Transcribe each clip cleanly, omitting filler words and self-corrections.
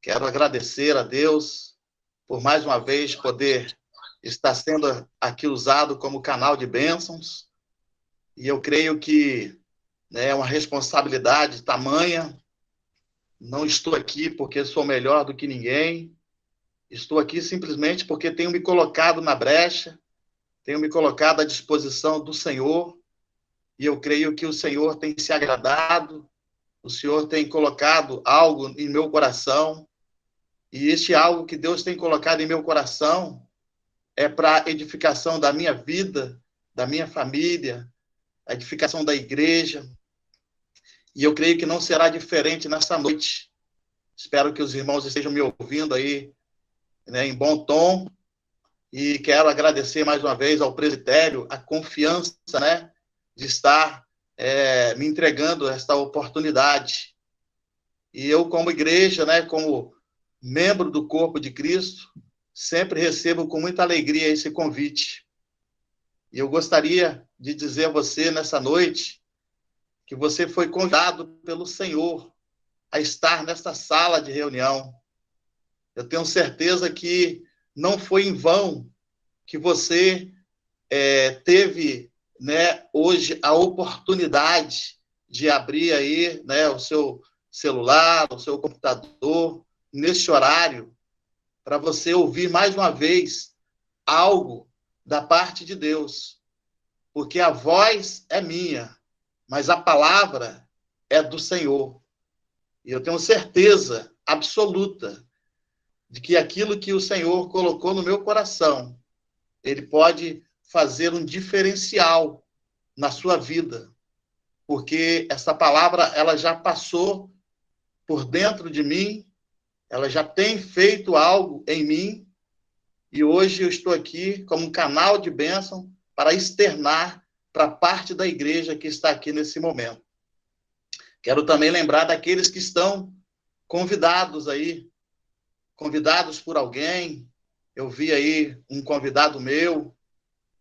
Quero agradecer a Deus por mais uma vez poder estar sendo aqui usado como canal de bênçãos. E eu creio que é uma responsabilidade tamanha. Não estou aqui porque sou melhor do que ninguém. Estou aqui simplesmente porque tenho me colocado na brecha, tenho me colocado à disposição do Senhor. E eu creio que o Senhor tem se agradado, o Senhor tem colocado algo em meu coração. E este algo que Deus tem colocado em meu coração é para a edificação da minha vida, da minha família, a edificação da igreja. E eu creio que não será diferente nessa noite. Espero que os irmãos estejam me ouvindo aí, em bom tom. E quero agradecer mais uma vez ao presbitério a confiança, de estar me entregando esta oportunidade. E eu, como igreja, como membro do corpo de Cristo, sempre recebo com muita alegria esse convite. E eu gostaria de dizer a você nessa noite que você foi convidado pelo Senhor a estar nesta sala de reunião. Eu tenho certeza que não foi em vão que você teve, hoje a oportunidade de abrir aí, o seu celular, o seu computador, neste horário, para você ouvir mais uma vez algo da parte de Deus. Porque a voz é minha, mas a palavra é do Senhor. E eu tenho certeza absoluta de que aquilo que o Senhor colocou no meu coração, ele pode fazer um diferencial na sua vida. Porque essa palavra, ela já passou por dentro de mim, ela já tem feito algo em mim, e hoje eu estou aqui como um canal de bênção para externar para a parte da igreja que está aqui nesse momento. Quero também lembrar daqueles que estão convidados aí, convidados por alguém. Eu vi aí um convidado meu,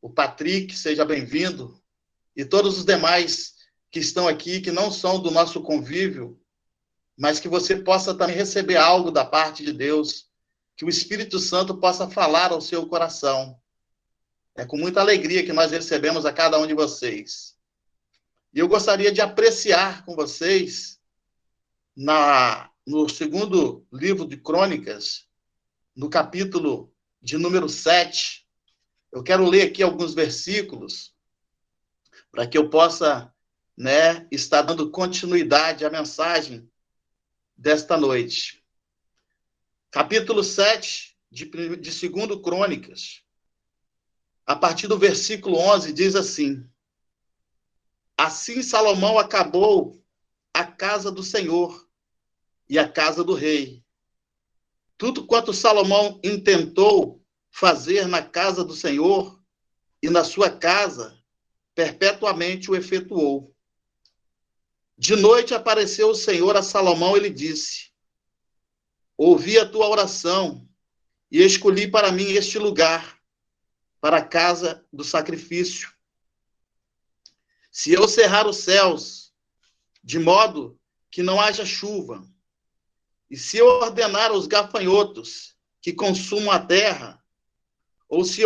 o Patrick, seja bem-vindo, e todos os demais que estão aqui, que não são do nosso convívio, mas que você possa também receber algo da parte de Deus, que o Espírito Santo possa falar ao seu coração. É com muita alegria que nós recebemos a cada um de vocês. E eu gostaria de apreciar com vocês, no segundo livro de Crônicas, no capítulo de número 7, eu quero ler aqui alguns versículos, para que eu possa, estar dando continuidade à mensagem desta noite. Capítulo 7 de 2 Crônicas, a partir do versículo 11, diz assim: Assim Salomão acabou a casa do Senhor e a casa do rei. Tudo quanto Salomão intentou fazer na casa do Senhor e na sua casa, perpetuamente o efetuou. De noite apareceu o Senhor a Salomão e lhe disse: Ouvi a tua oração e escolhi para mim este lugar, para a casa do sacrifício. Se eu cerrar os céus, de modo que não haja chuva, e se eu ordenar aos gafanhotos que consumam a terra, ou se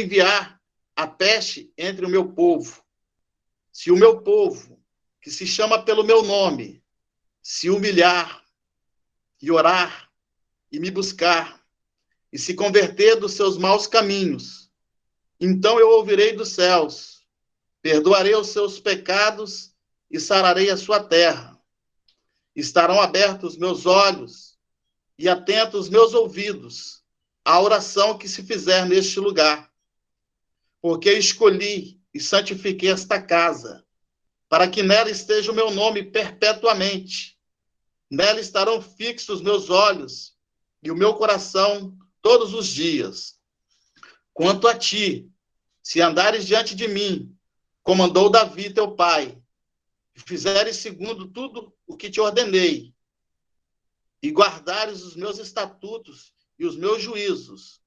enviar a peste entre o meu povo, se o meu povo, que se chama pelo meu nome, se humilhar e orar e me buscar, e se converter dos seus maus caminhos, então eu ouvirei dos céus, perdoarei os seus pecados e sararei a sua terra. Estarão abertos os meus olhos e atentos os meus ouvidos à oração que se fizer neste lugar. Porque escolhi e santifiquei esta casa, para que nela esteja o meu nome perpetuamente. Nela estarão fixos os meus olhos e o meu coração todos os dias. Quanto a ti, se andares diante de mim, como andou Davi, teu pai, e fizeres segundo tudo o que te ordenei, e guardares os meus estatutos e os meus juízos,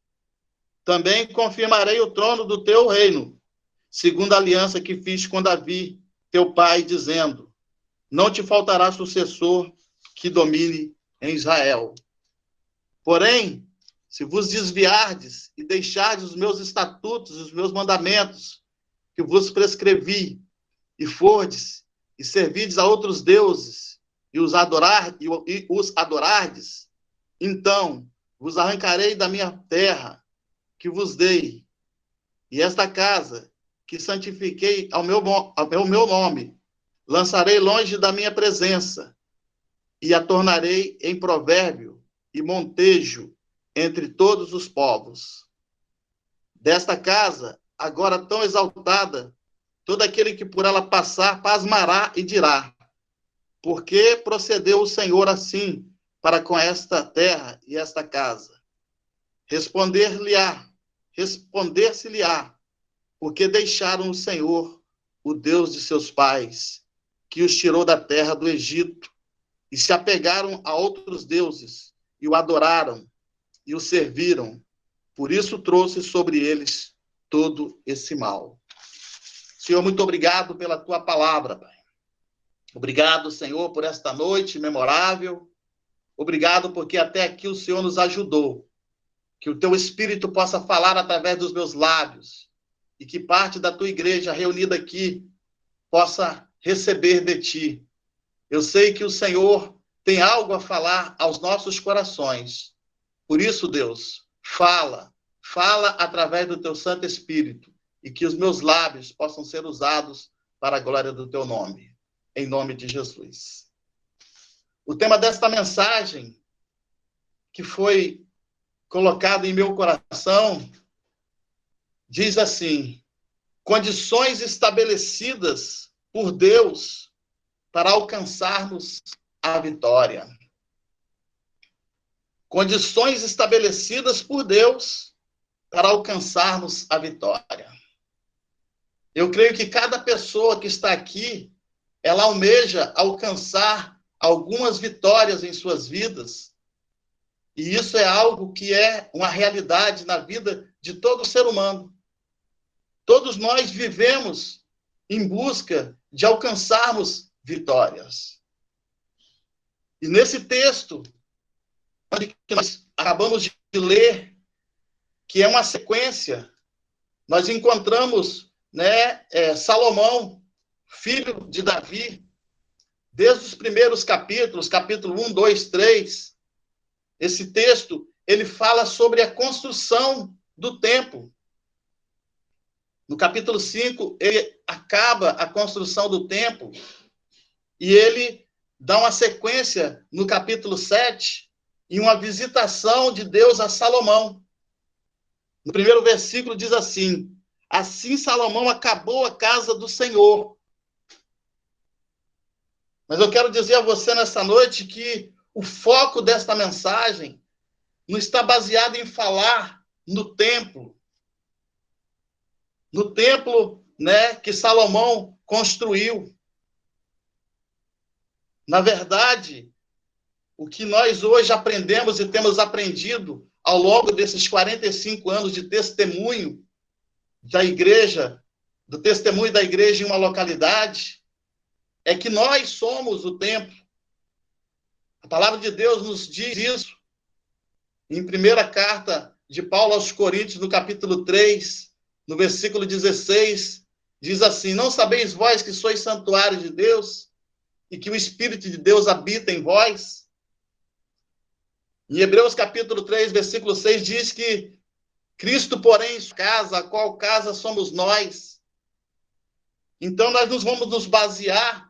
também confirmarei o trono do teu reino, segundo a aliança que fiz com Davi, teu pai, dizendo: não te faltará sucessor que domine em Israel. Porém, se vos desviardes e deixardes os meus estatutos, os meus mandamentos, que vos prescrevi, e fordes, e servirdes a outros deuses, e os adorardes, então vos arrancarei da minha terra, que vos dei, e esta casa, que santifiquei ao meu nome, lançarei longe da minha presença, e a tornarei em provérbio e montejo entre todos os povos. Desta casa, agora tão exaltada, todo aquele que por ela passar, pasmará e dirá: por que procedeu o Senhor assim para com esta terra e esta casa? Responder-se-lhe-á, porque deixaram o Senhor, o Deus de seus pais, que os tirou da terra do Egito, e se apegaram a outros deuses, e o adoraram, e o serviram. Por isso trouxe sobre eles todo esse mal. Senhor, muito obrigado pela tua palavra, Pai. Obrigado, Senhor, por esta noite memorável. Obrigado porque até aqui o Senhor nos ajudou. Que o teu Espírito possa falar através dos meus lábios e que parte da tua igreja reunida aqui possa receber de ti. Eu sei que o Senhor tem algo a falar aos nossos corações. Por isso, Deus, fala através do teu Santo Espírito e que os meus lábios possam ser usados para a glória do teu nome. Em nome de Jesus. O tema desta mensagem, que foi colocado em meu coração, diz assim: condições estabelecidas por Deus para alcançarmos a vitória. Condições estabelecidas por Deus para alcançarmos a vitória. Eu creio que cada pessoa que está aqui, ela almeja alcançar algumas vitórias em suas vidas. E isso é algo que é uma realidade na vida de todo ser humano. Todos nós vivemos em busca de alcançarmos vitórias. E nesse texto, que nós acabamos de ler, que é uma sequência, nós encontramos, Salomão, filho de Davi, desde os primeiros capítulos, capítulo 1, 2, 3, esse texto, ele fala sobre a construção do templo. No capítulo 5, ele acaba a construção do templo e ele dá uma sequência no capítulo 7 em uma visitação de Deus a Salomão. No primeiro versículo diz assim: assim Salomão acabou a casa do Senhor. Mas eu quero dizer a você nessa noite que o foco desta mensagem não está baseado em falar no templo. No templo, que Salomão construiu. Na verdade, o que nós hoje aprendemos e temos aprendido ao longo desses 45 anos de testemunho da igreja, do testemunho da igreja em uma localidade, é que nós somos o templo. A palavra de Deus nos diz isso. Em primeira carta de Paulo aos Coríntios, no capítulo 3, no versículo 16, diz assim: não sabeis vós que sois santuário de Deus e que o Espírito de Deus habita em vós? Em Hebreus capítulo 3, versículo 6, diz que Cristo, porém, casa, a qual casa somos nós. Então, nós vamos nos basear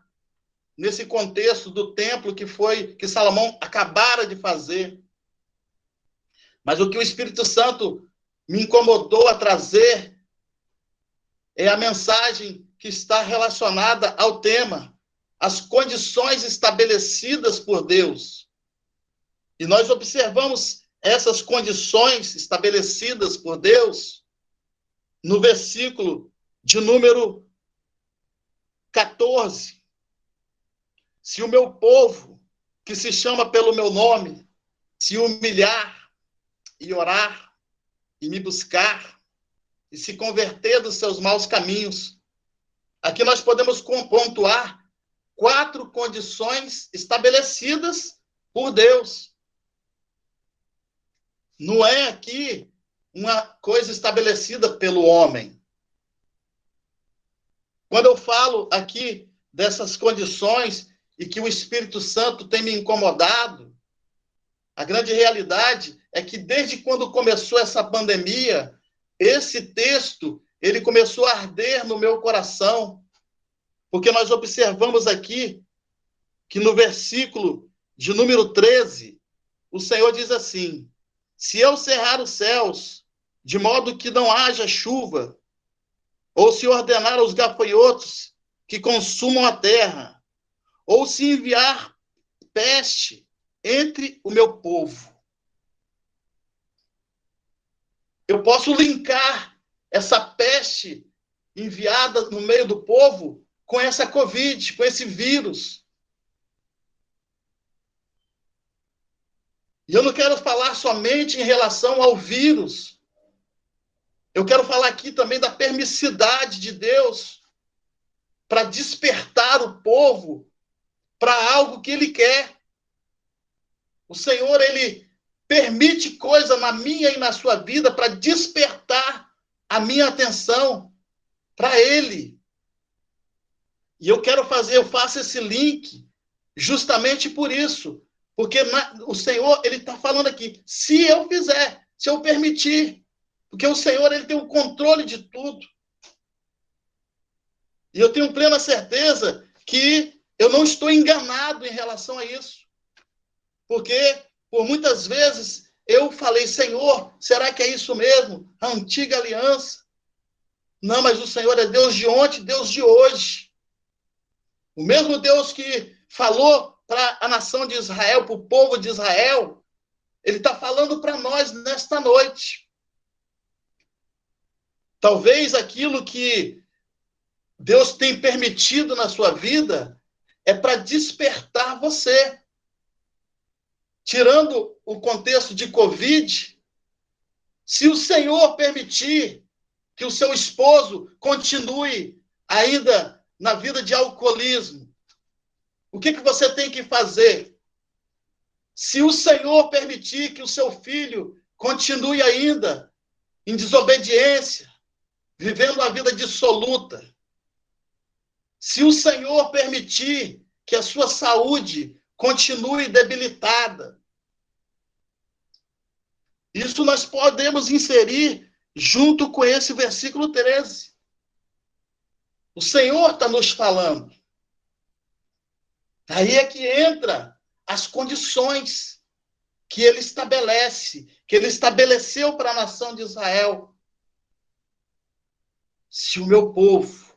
nesse contexto do templo que Salomão acabara de fazer. Mas o que o Espírito Santo me incomodou a trazer é a mensagem que está relacionada ao tema, as condições estabelecidas por Deus. E nós observamos essas condições estabelecidas por Deus no versículo de número 14. Se o meu povo, que se chama pelo meu nome, se humilhar e orar e me buscar e se converter dos seus maus caminhos, aqui nós podemos pontuar 4 condições estabelecidas por Deus. Não é aqui uma coisa estabelecida pelo homem. Quando eu falo aqui dessas condições e que o Espírito Santo tem me incomodado, a grande realidade é que desde quando começou essa pandemia, esse texto, ele começou a arder no meu coração, porque nós observamos aqui que no versículo de número 13, o Senhor diz assim: se eu cerrar os céus, de modo que não haja chuva, ou se ordenar aos gafanhotos que consumam a terra, ou se enviar peste entre o meu povo. Eu posso linkar essa peste enviada no meio do povo com essa Covid, com esse vírus. E eu não quero falar somente em relação ao vírus. Eu quero falar aqui também da permissividade de Deus para despertar o povo para algo que Ele quer. O Senhor, Ele permite coisa na minha e na sua vida para despertar a minha atenção para Ele. E eu faço esse link justamente por isso. Porque o Senhor, Ele está falando aqui, se eu fizer, se eu permitir. Porque o Senhor, Ele tem o controle de tudo. E eu tenho plena certeza que eu não estou enganado em relação a isso. Porque, por muitas vezes, eu falei, Senhor, será que é isso mesmo? A antiga aliança? Não, mas o Senhor é Deus de ontem, Deus de hoje. O mesmo Deus que falou para a nação de Israel, para o povo de Israel, Ele está falando para nós nesta noite. Talvez aquilo que Deus tem permitido na sua vida é para despertar você. Tirando o contexto de Covid, se o Senhor permitir que o seu esposo continue ainda na vida de alcoolismo, o que você tem que fazer? Se o Senhor permitir que o seu filho continue ainda em desobediência, vivendo uma vida dissoluta, se o Senhor permitir que a sua saúde continue debilitada, isso nós podemos inserir junto com esse versículo 13. O Senhor está nos falando. Aí é que entra as condições que Ele estabelece, que Ele estabeleceu para a nação de Israel. Se o meu povo,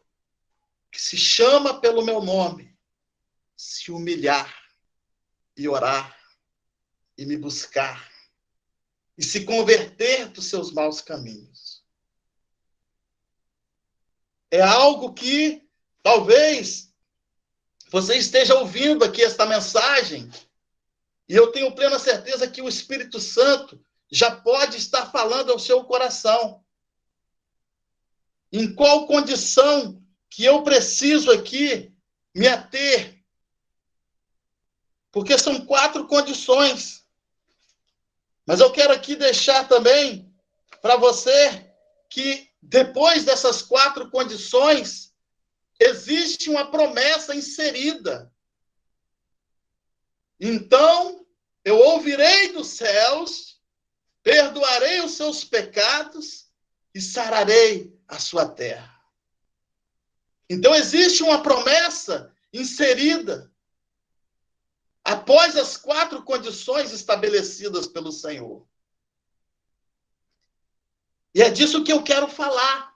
que se chama pelo meu nome, se humilhar e orar e me buscar e se converter dos seus maus caminhos. É algo que talvez você esteja ouvindo aqui esta mensagem e eu tenho plena certeza que o Espírito Santo já pode estar falando ao seu coração. Em qual condição que eu preciso aqui me ater? Porque são 4 condições. Mas eu quero aqui deixar também para você que depois dessas 4 condições, existe uma promessa inserida. Então, eu ouvirei dos céus, perdoarei os seus pecados e sararei a sua terra. Então, existe uma promessa inserida após as 4 condições estabelecidas pelo Senhor. E é disso que eu quero falar.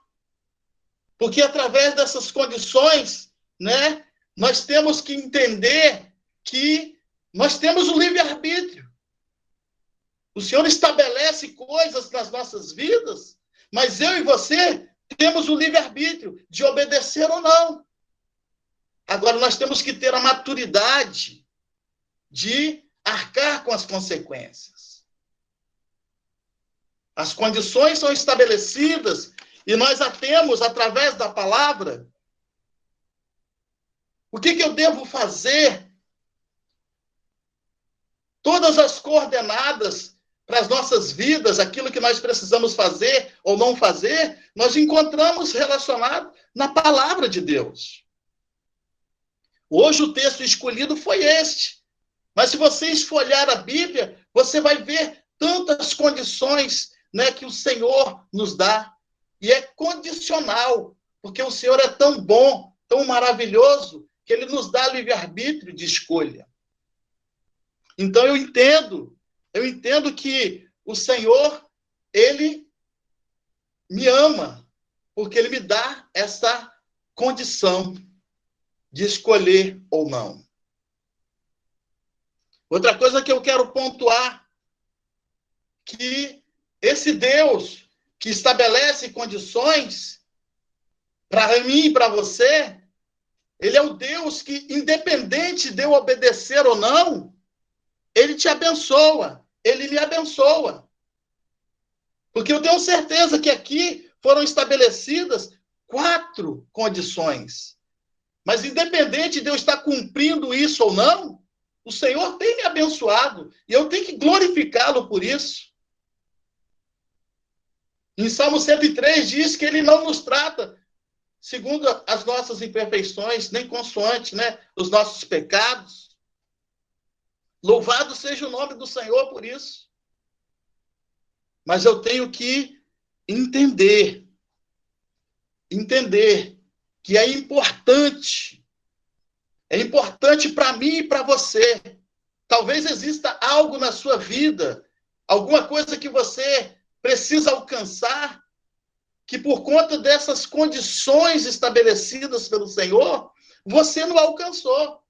Porque através dessas condições, né, nós temos que entender que nós temos o livre-arbítrio. O Senhor estabelece coisas nas nossas vidas, mas eu e você temos o livre-arbítrio de obedecer ou não. Agora, nós temos que ter a maturidade de arcar com as consequências. As condições são estabelecidas e nós a temos através da palavra. O que eu devo fazer todas as coordenadas para as nossas vidas, aquilo que nós precisamos fazer ou não fazer, nós encontramos relacionado na palavra de Deus. Hoje o texto escolhido foi este. Mas se você esfolhar a Bíblia, você vai ver tantas condições, né, que o Senhor nos dá. E é condicional, porque o Senhor é tão bom, tão maravilhoso, que Ele nos dá livre-arbítrio de escolha. Então eu entendo que o Senhor, Ele me ama, porque Ele me dá essa condição de escolher ou não. Outra coisa que eu quero pontuar, que esse Deus que estabelece condições para mim e para você, Ele é o Deus que, independente de eu obedecer ou não, Ele te abençoa, Ele me abençoa. Porque eu tenho certeza que aqui foram estabelecidas 4 condições. Mas independente de eu estar cumprindo isso ou não, o Senhor tem me abençoado e eu tenho que glorificá-lo por isso. Em Salmo 103 diz que Ele não nos trata segundo as nossas imperfeições, nem consoante, né, os nossos pecados. Louvado seja o nome do Senhor por isso. Mas eu tenho que entender que é importante para mim e para você. Talvez exista algo na sua vida, alguma coisa que você precisa alcançar, que por conta dessas condições estabelecidas pelo Senhor, você não alcançou.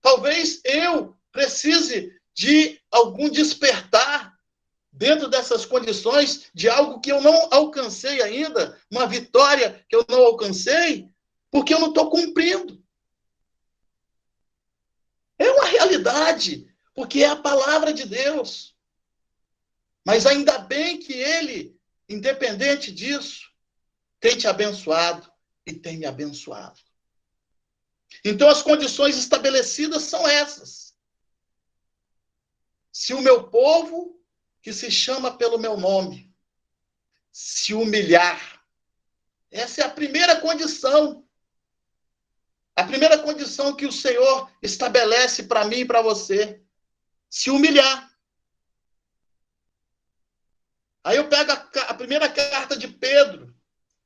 Talvez eu precise de algum despertar dentro dessas condições, de algo que eu não alcancei ainda, uma vitória que eu não alcancei, porque eu não estou cumprindo. É uma realidade, porque é a palavra de Deus. Mas ainda bem que Ele, independente disso, tem te abençoado e tem me abençoado. Então, as condições estabelecidas são essas. Se o meu povo, que se chama pelo meu nome, se humilhar, essa é a primeira condição. A primeira condição que o Senhor estabelece para mim e para você. Se humilhar. Aí eu pego a primeira carta de Pedro,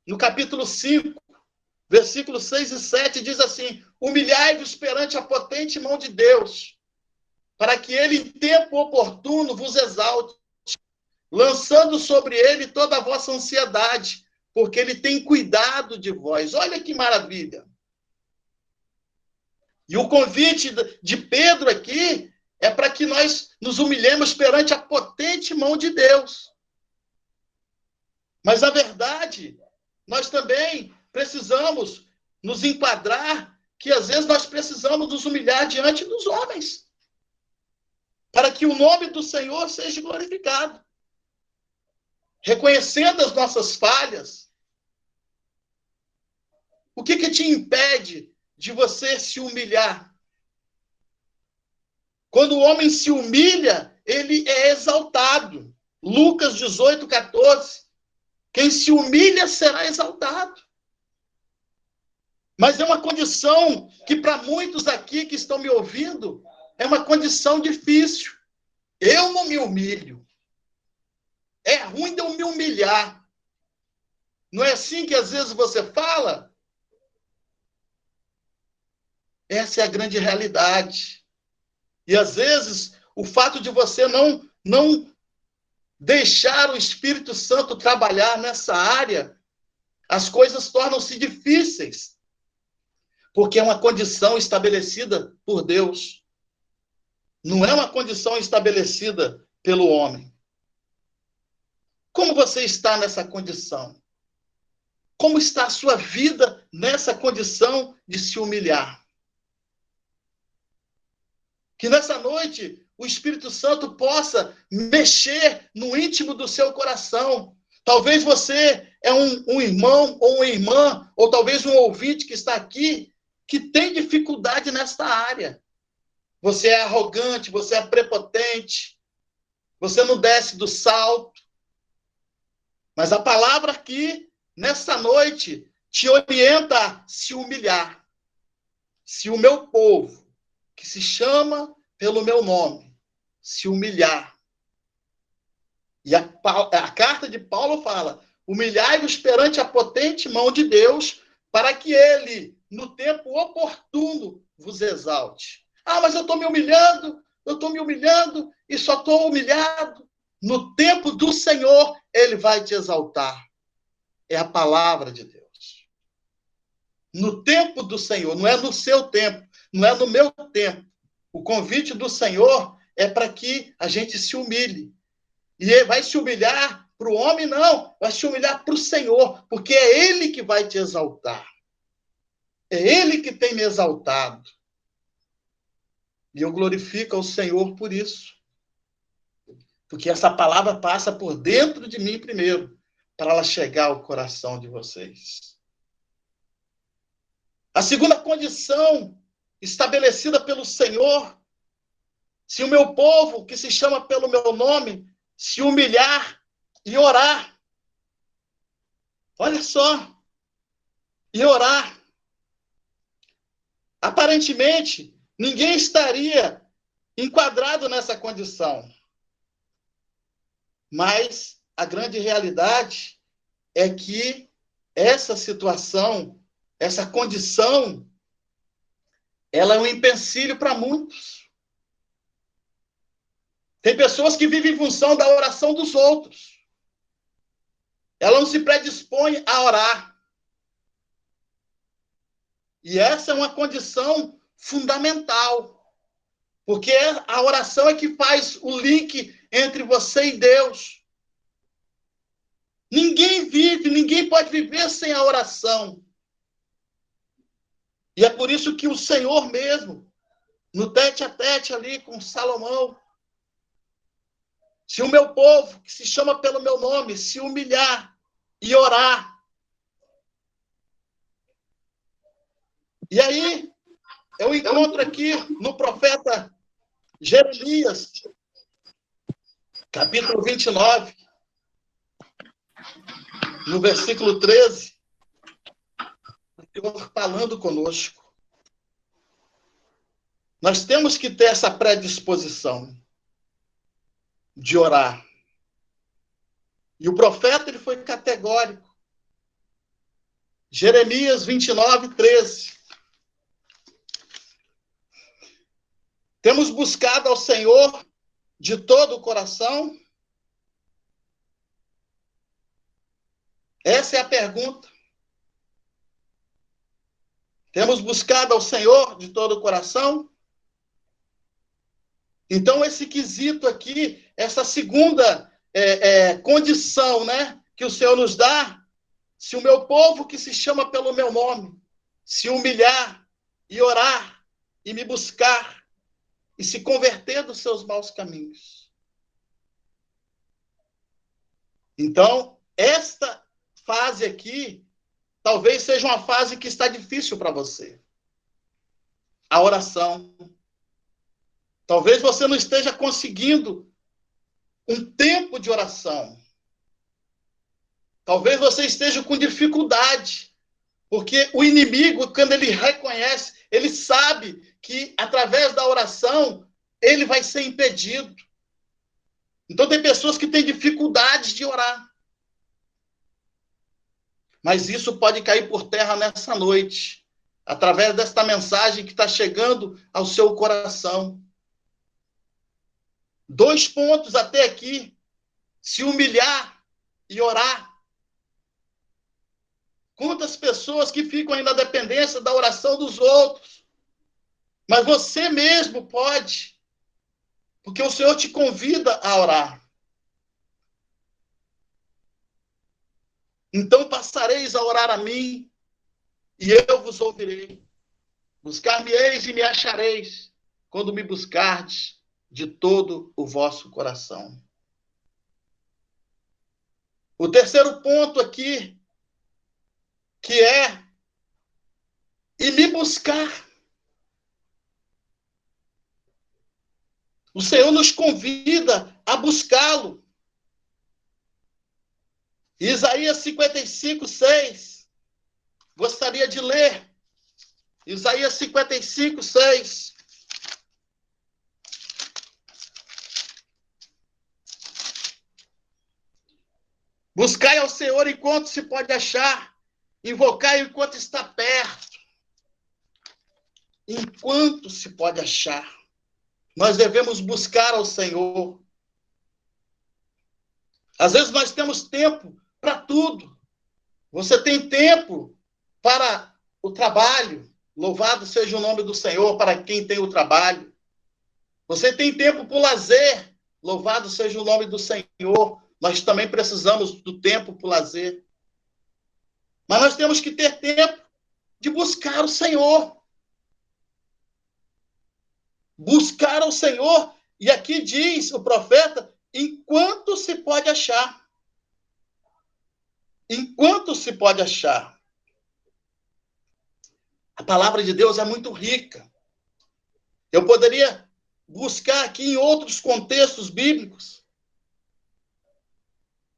no capítulo 5, versículos 6 e 7, diz assim: humilhai-vos perante a potente mão de Deus, para que Ele, em tempo oportuno, vos exalte, lançando sobre Ele toda a vossa ansiedade, porque Ele tem cuidado de vós. Olha que maravilha! E o convite de Pedro aqui é para que nós nos humilhemos perante a potente mão de Deus. Mas, na verdade, nós também precisamos nos enquadrar que, às vezes, nós precisamos nos humilhar diante dos homens, para que o nome do Senhor seja glorificado. Reconhecendo as nossas falhas. O que te impede de você se humilhar? Quando o homem se humilha, ele é exaltado. Lucas 18, 14. Quem se humilha será exaltado. Mas é uma condição que, para muitos aqui que estão me ouvindo, é uma condição difícil. Eu não me humilho. É ruim de eu me humilhar. Não é assim que às vezes você fala? Essa é a grande realidade. E às vezes, o fato de você não deixar o Espírito Santo trabalhar nessa área, as coisas tornam-se difíceis. Porque é uma condição estabelecida por Deus. Não é uma condição estabelecida pelo homem. Como você está nessa condição? Como está a sua vida nessa condição de se humilhar? Que nessa noite o Espírito Santo possa mexer no íntimo do seu coração. Talvez você é um irmão ou uma irmã, ou talvez um ouvinte que está aqui, que tem dificuldade nesta área. você é arrogante, você é prepotente, você não desce do salto. Mas a palavra aqui, nessa noite, te orienta a se humilhar. Se o meu povo, que se chama pelo meu nome, se humilhar. E a carta de Paulo fala: humilhai-vos perante a potente mão de Deus, para que ele, no tempo oportuno, vos exalte. Ah, mas eu estou me humilhando, e só estou humilhado. No tempo do Senhor, ele vai te exaltar. É a palavra de Deus. No tempo do Senhor, não é no seu tempo, não é no meu tempo. O convite do Senhor é para que a gente se humilhe. E ele vai se humilhar para o homem, não. Vai se humilhar para o Senhor, porque é Ele que vai te exaltar. É Ele que tem me exaltado. E eu glorifico ao Senhor por isso. Porque essa palavra passa por dentro de mim primeiro, para ela chegar ao coração de vocês. A segunda condição estabelecida pelo Senhor: se o meu povo, que se chama pelo meu nome, se humilhar e orar. Olha só. E orar. Aparentemente, ninguém estaria enquadrado nessa condição. Mas a grande realidade é que essa situação, essa condição, ela é um empecilho para muitos. Tem pessoas que vivem em função da oração dos outros. Ela não se predispõe a orar. E essa é uma condição fundamental. Porque a oração é que faz o link entre você e Deus. Ninguém pode viver sem a oração. E é por isso que o Senhor mesmo, no tete a tete ali com Salomão, se o meu povo, que se chama pelo meu nome, se humilhar e orar. E aí, eu encontro aqui no profeta Jeremias, capítulo 29, no versículo 13, o Senhor falando conosco. Nós temos que ter essa predisposição de orar. E o profeta ele foi categórico. Jeremias 29, 13. Temos buscado ao Senhor de todo o coração? Essa é a pergunta. Temos buscado ao Senhor de todo o coração? Então, esse quesito aqui, essa segunda condição, né, que o Senhor nos dá, se o meu povo que se chama pelo meu nome, se humilhar e orar e me buscar e se converter dos seus maus caminhos. Então, esta fase aqui, talvez seja uma fase que está difícil para você. A oração. Talvez você não esteja conseguindo um tempo de oração. Talvez você esteja com dificuldade, porque o inimigo, quando ele reconhece, ele sabe que através da oração ele vai ser impedido. Então tem pessoas que têm dificuldade de orar. Mas isso pode cair por terra nessa noite, através desta mensagem que está chegando ao seu coração. 2 pontos até aqui: se humilhar e orar. Quantas pessoas que ficam aí na dependência da oração dos outros. Mas você mesmo pode, porque o Senhor te convida a orar. Então passareis a orar a mim, e eu vos ouvirei. Buscar-me-eis e me achareis, quando me buscardes de todo o vosso coração. O terceiro ponto aqui, que é e me buscar. O Senhor nos convida a buscá-lo. Isaías 55, 6. Gostaria de ler. Isaías 55, 6. Buscai ao Senhor enquanto se pode achar. Invocai enquanto está perto. Enquanto se pode achar. Nós devemos buscar ao Senhor. Às vezes nós temos tempo para tudo. Você tem tempo para o trabalho. Louvado seja o nome do Senhor para quem tem o trabalho. Você tem tempo para o lazer. Louvado seja o nome do Senhor. Nós também precisamos do tempo para o lazer. Mas nós temos que ter tempo de buscar o Senhor. Buscar ao Senhor. E aqui diz o profeta, enquanto se pode achar. Enquanto se pode achar. A palavra de Deus é muito rica. Eu poderia buscar aqui em outros contextos bíblicos.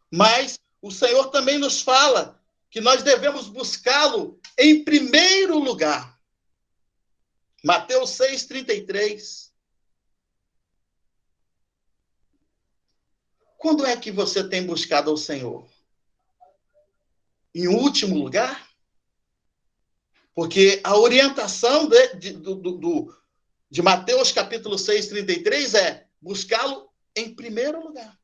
Mas o Senhor também nos fala que nós devemos buscá-lo em primeiro lugar. Mateus 6,33. Quando é que você tem buscado ao Senhor? Em último lugar? Porque a orientação de Mateus capítulo 6,33 é buscá-lo em primeiro lugar.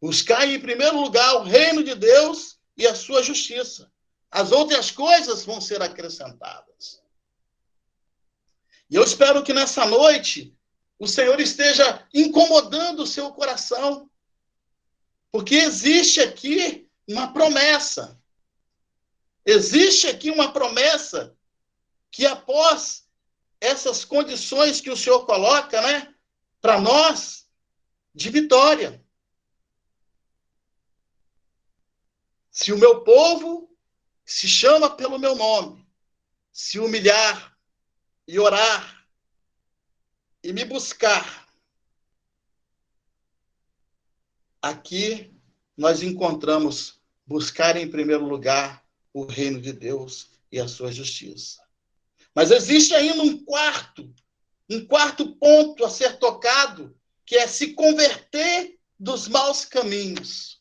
Buscar em primeiro lugar o reino de Deus e a sua justiça. As outras coisas vão ser acrescentadas. E eu espero que nessa noite o Senhor esteja incomodando o seu coração. Porque existe aqui uma promessa. Existe aqui uma promessa que após essas condições que o Senhor coloca, né, para nós, de vitória. Se o meu povo se chama pelo meu nome, se humilhar e orar e me buscar, aqui nós encontramos buscar em primeiro lugar o reino de Deus e a sua justiça. Mas existe ainda um quarto ponto a ser tocado, que é se converter dos maus caminhos.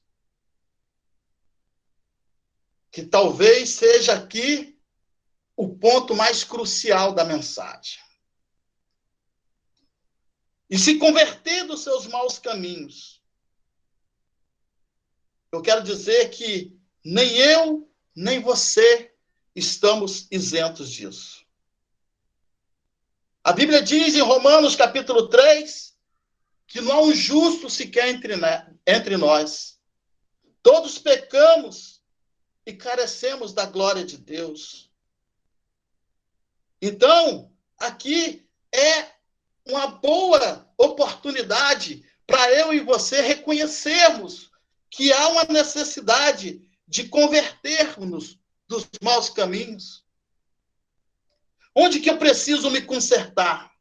Que talvez seja aqui o ponto mais crucial da mensagem. E se converter dos seus maus caminhos. Eu quero dizer que nem eu, nem você estamos isentos disso. A Bíblia diz em Romanos capítulo 3 que não há um justo sequer entre nós. Todos pecamos e carecemos da glória de Deus. Então, aqui é uma boa oportunidade para eu e você reconhecermos que há uma necessidade de convertermos dos maus caminhos. Onde que eu preciso me consertar?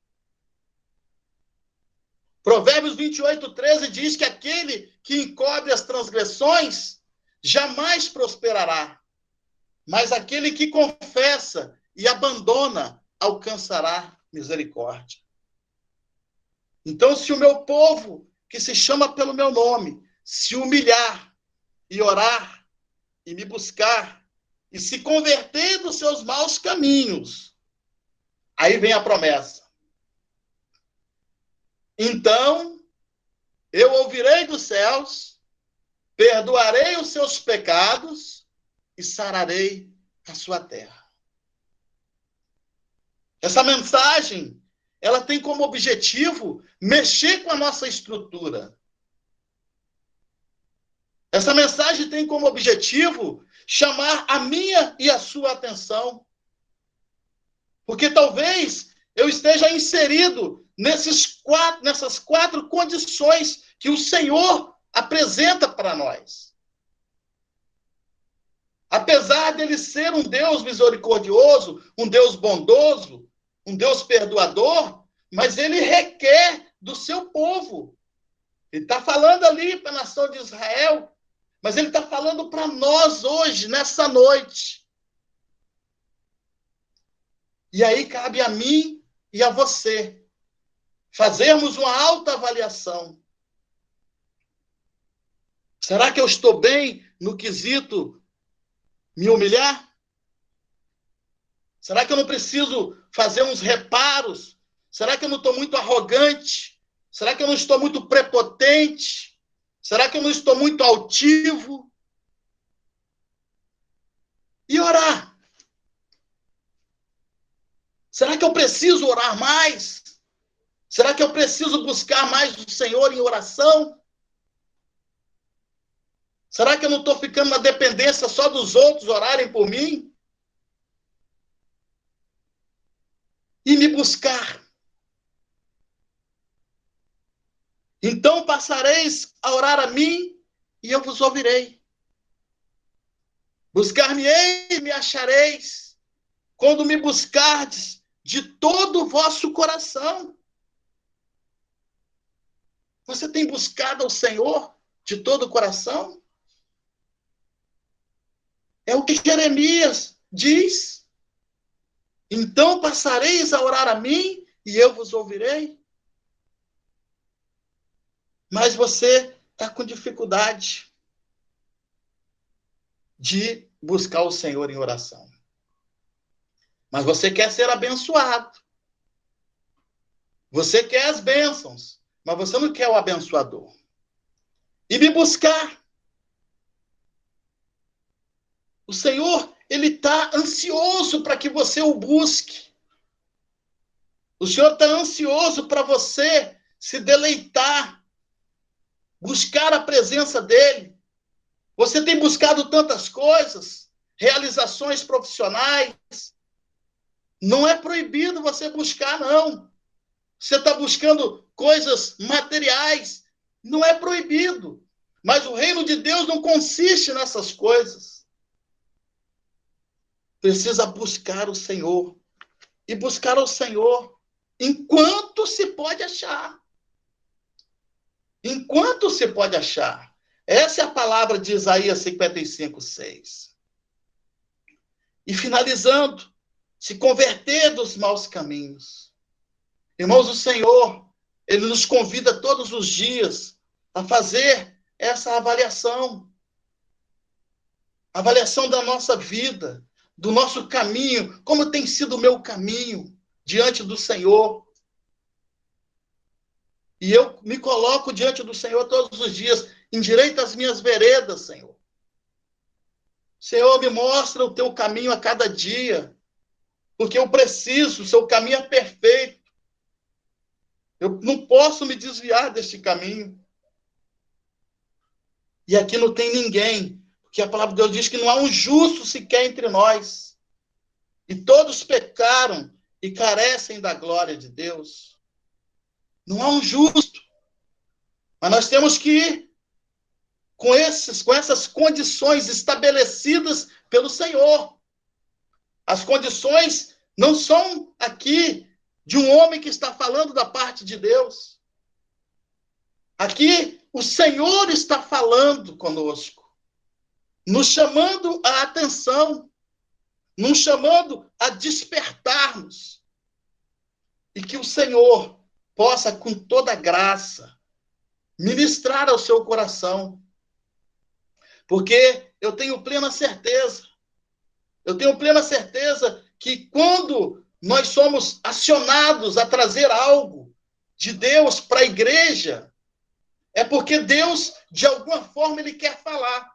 Provérbios 28:13 diz que aquele que encobre as transgressões jamais prosperará, mas aquele que confessa e abandona alcançará misericórdia. Então, se o meu povo, que se chama pelo meu nome, se humilhar e orar e me buscar e se converter dos seus maus caminhos, aí vem a promessa. Então, eu ouvirei dos céus, perdoarei os seus pecados e sararei a sua terra. Essa mensagem, ela tem como objetivo mexer com a nossa estrutura. Essa mensagem tem como objetivo chamar a minha e a sua atenção. Porque talvez eu esteja inserido nessas quatro condições que o Senhor apresenta para nós. Apesar dele ser um Deus misericordioso, um Deus bondoso, um Deus perdoador, mas ele requer do seu povo. Ele está falando ali para a nação de Israel, mas ele está falando para nós hoje, nessa noite. E aí cabe a mim e a você fazermos uma autoavaliação. Será que eu estou bem no quesito me humilhar? Será que eu não preciso fazer uns reparos? Será que eu não estou muito arrogante? Será que eu não estou muito prepotente? Será que eu não estou muito altivo? E orar? Será que eu preciso orar mais? Será que eu preciso buscar mais o Senhor em oração? Será que eu não estou ficando na dependência só dos outros orarem por mim? E me buscar. Então passareis a orar a mim e eu vos ouvirei. Buscar-me-ei e me achareis, quando me buscardes de todo o vosso coração. Você tem buscado ao Senhor de todo o coração? É o que Jeremias diz. Então passareis a orar a mim e eu vos ouvirei. Mas você está com dificuldade de buscar o Senhor em oração. Mas você quer ser abençoado. Você quer as bênçãos, mas você não quer o abençoador. E me buscar. O Senhor, ele está ansioso para que você o busque. O Senhor está ansioso para você se deleitar, buscar a presença dele. Você tem buscado tantas coisas, realizações profissionais. Não é proibido você buscar, não. Você está buscando coisas materiais. Não é proibido. Mas o reino de Deus não consiste nessas coisas. Precisa buscar o Senhor. E buscar o Senhor enquanto se pode achar. Enquanto se pode achar. Essa é a palavra de Isaías 55:6. E finalizando, se converter dos maus caminhos. Irmãos, o Senhor, ele nos convida todos os dias a fazer essa avaliação. Avaliação da nossa vida, do nosso caminho, como tem sido o meu caminho diante do Senhor. E eu me coloco diante do Senhor todos os dias, endireita as minhas veredas, Senhor. Senhor, me mostra o teu caminho a cada dia, porque eu preciso, o seu caminho é perfeito. Eu não posso me desviar deste caminho. E aqui não tem ninguém, porque a palavra de Deus diz que não há um justo sequer entre nós. E todos pecaram e carecem da glória de Deus. Não há um justo. Mas nós temos que ir com essas condições estabelecidas pelo Senhor. As condições não são aqui de um homem que está falando da parte de Deus. Aqui o Senhor está falando conosco, nos chamando a atenção, nos chamando a despertarmos. E que o Senhor possa, com toda graça, ministrar ao seu coração. Porque eu tenho plena certeza que quando nós somos acionados a trazer algo de Deus para a igreja, é porque Deus, de alguma forma, ele quer falar.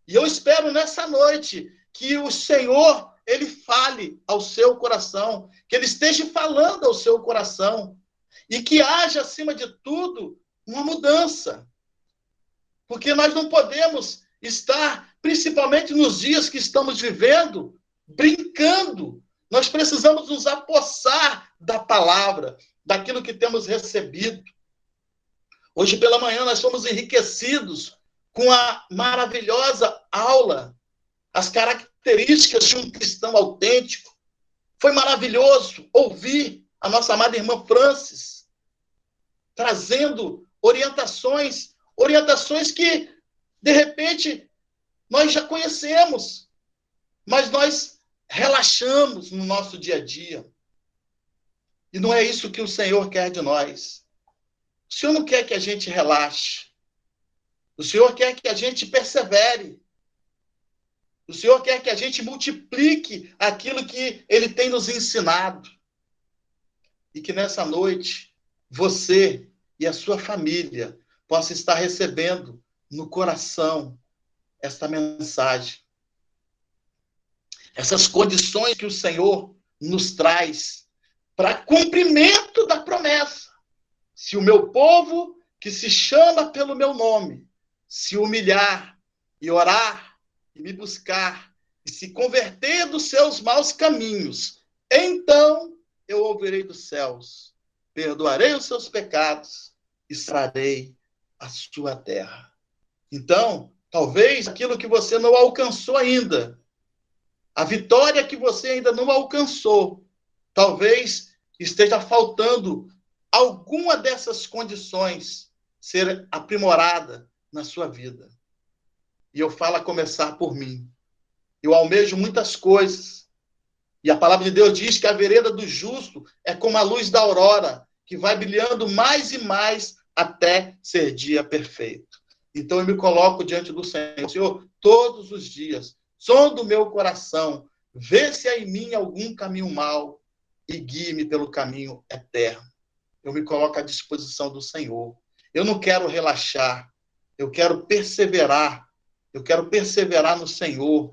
E eu espero nessa noite que o Senhor, ele fale ao seu coração, que ele esteja falando ao seu coração, e que haja, acima de tudo, uma mudança. Porque nós não podemos estar, principalmente nos dias que estamos vivendo, brincando. Nós precisamos nos apossar da palavra, daquilo que temos recebido. Hoje pela manhã nós fomos enriquecidos com a maravilhosa aula, as características de um cristão autêntico. Foi maravilhoso ouvir a nossa amada irmã Francis, trazendo orientações que, de repente, nós já conhecemos, mas nós relaxamos no nosso dia a dia. E não é isso que o Senhor quer de nós. O Senhor não quer que a gente relaxe. O Senhor quer que a gente persevere. O Senhor quer que a gente multiplique aquilo que Ele tem nos ensinado. E que nessa noite, você e a sua família possam estar recebendo no coração esta mensagem. Essas condições que o Senhor nos traz para cumprimento da promessa. Se o meu povo, que se chama pelo meu nome, se humilhar e orar e me buscar e se converter dos seus maus caminhos, então eu ouvirei dos céus, perdoarei os seus pecados e sararei a sua terra. Então, talvez aquilo que você não alcançou ainda, a vitória que você ainda não alcançou, talvez esteja faltando alguma dessas condições ser aprimorada na sua vida. E eu falo a começar por mim. Eu almejo muitas coisas. E a palavra de Deus diz que a vereda do justo é como a luz da aurora, que vai brilhando mais e mais até ser dia perfeito. Então eu me coloco diante do Senhor. Senhor, todos os dias, sonda o meu coração, vê se há em mim algum caminho mau e guie-me pelo caminho eterno. Eu me coloco à disposição do Senhor. Eu não quero relaxar, eu quero perseverar. Eu quero perseverar no Senhor.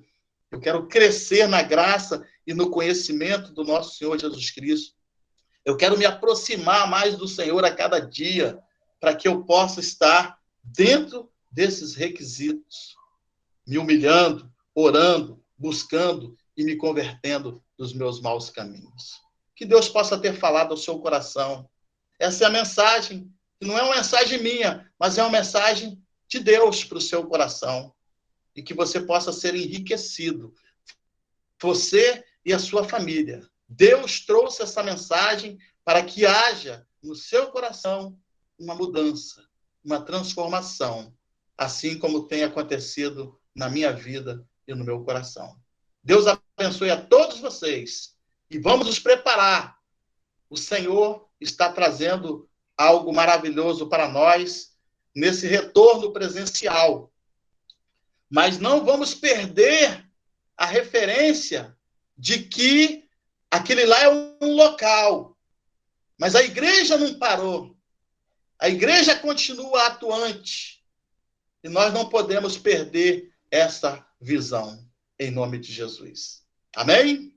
Eu quero crescer na graça e no conhecimento do nosso Senhor Jesus Cristo. Eu quero me aproximar mais do Senhor a cada dia, para que eu possa estar dentro desses requisitos, me humilhando, orando, buscando e me convertendo dos meus maus caminhos. Que Deus possa ter falado ao seu coração. Essa é a mensagem, que não é uma mensagem minha, mas é uma mensagem de Deus para o seu coração. E que você possa ser enriquecido. Você e a sua família. Deus trouxe essa mensagem para que haja no seu coração uma mudança, uma transformação, assim como tem acontecido na minha vida e no meu coração. Deus abençoe a todos vocês e vamos nos preparar. O Senhor está trazendo algo maravilhoso para nós nesse retorno presencial. Mas não vamos perder a referência de que aquele lá é um local. Mas a igreja não parou. A igreja continua atuante. E nós não podemos perder essa visão, em nome de Jesus. Amém?